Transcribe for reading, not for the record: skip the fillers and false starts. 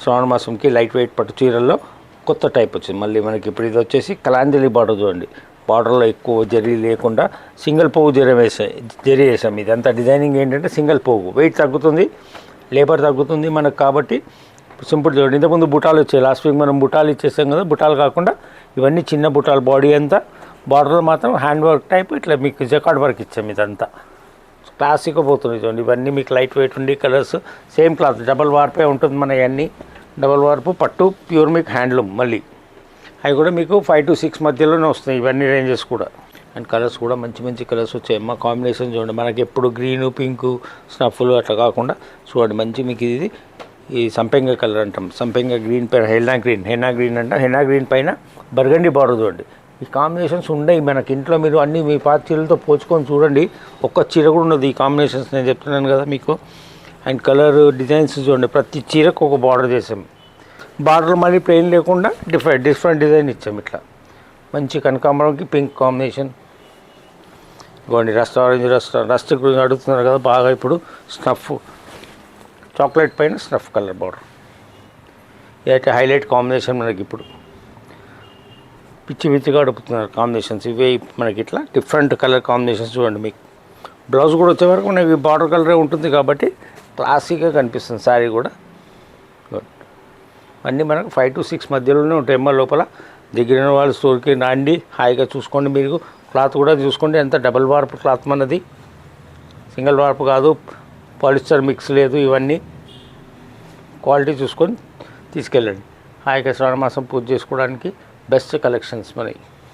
శ్రావణ మాసంకి light weight పట్టు చీరల్లో కొత్త type వచ్చింది మళ్ళీ మనకి. ఇప్పుడు ఇది వచ్చేసి కలాంజలి బార్డర్ చూడండి, బార్డర్లో ఎక్కువ జరీ లేకుండా సింగిల్ పోగు జరీ వేసాం. ఇదంతా డిజైనింగ్ ఏంటంటే సింగిల్ పోగు, వెయిట్ తగ్గుతుంది, లేబర్ తగ్గుతుంది మనకు. కాబట్టి సింపుల్ చూడండి. ఇంతకుముందు బుటాలు వచ్చాయి, లాస్ట్ వీక్ మనం బుటాలు ఇచ్చేసాం కదా. బుటాలు కాకుండా ఇవన్నీ చిన్న బుటాలు, బాడీ అంతా బార్డర్లో మాత్రం హ్యాండ్ వర్క్ టైప్ ఇట్లా మీకు జకార్డ్ వర్క్ ఇచ్చాం. ఇదంతా క్లాసిక్గా పోతుంది చూడండి. ఇవన్నీ మీకు లైట్ వెయిట్ ఉండి కలర్స్ సేమ్ క్లాత్, డబల్ వార్పే ఉంటుంది మన ఇవన్నీ. డబల్ వార్పు పట్టు ప్యూర్ మీకు హ్యాండ్లూమ్. మళ్ళీ అవి కూడా మీకు 5 to 6 మధ్యలోనే వస్తాయి ఇవన్నీ రేంజెస్ కూడా. అండ్ కలర్స్ కూడా మంచి మంచి కలర్స్ వచ్చాయి. మా కాంబినేషన్ చూడండి, మనకి ఎప్పుడు గ్రీను పింకు స్నఫ్లు అట్లా కాకుండా చూడండి మంచి మీకు ఇది ఈ సంపెంగ కలర్ అంటాం. సంపెంగ గ్రీన్ పైన హెన్నా గ్రీన్ అంటాం. హెన్నా గ్రీన్ పైన బర్గండి బార్డర్ చూడండి. ఈ కాంబినేషన్స్ ఉండయి మనకి ఇంట్లో. మీరు అన్నీ మీ పాత చీరలతో పోల్చుకొని చూడండి, ఒక్క చీర కూడా ఉన్నది ఈ కాంబినేషన్స్. నేను చెప్తున్నాను కదా మీకు. అండ్ కలర్ డిజైన్స్ చూడండి, ప్రతి చీరకు ఒక బార్డర్ చేసాం. బార్డర్ మళ్ళీ ప్లెయిన్ లేకుండా డిఫరెంట్ డిజైన్ ఇచ్చాం. ఇట్లా మంచి కనకాంబరంకి పింక్ కాంబినేషన్. ఇవ్వండి రస్ట్ గురించి అడుగుతున్నారు కదా బాగా. ఇప్పుడు స్నఫ్ చాక్లెట్ పైన స్నఫ్ కలర్ బార్డర్, ఇదైతే హైలైట్ కాంబినేషన్ మనకి. ఇప్పుడు పిచ్చిగా అడుగుతున్నారు కాంబినేషన్స్ ఇవే మనకి. ఇట్లా డిఫరెంట్ కలర్ కాంబినేషన్స్ చూడండి. మీకు బ్లౌజ్ కూడా వచ్చే వరకు మనకి బార్డర్ కలరే ఉంటుంది కాబట్టి క్లాసీగా కనిపిస్తుంది శారీ కూడా. అన్నీ మనకు 5 to 6 మధ్యలోనే ఉంటాయి. ఎమ్మ లోపల దగ్గర వాళ్ళు స్టోర్కి రండి, హాయిగా చూసుకోండి. మీరు క్లాత్ కూడా చూసుకోండి, ఎంత డబల్ వార్పు క్లాత్ మనది, సింగిల్ వార్పు కాదు, పాలిస్టర్ మిక్స్ లేదు. ఇవన్నీ క్వాలిటీ చూసుకొని తీసుకెళ్ళండి. హాయిగా శ్రావణ మాసం పూజ చేసుకోవడానికి బెస్ట్ కలెక్షన్స్ మనకి.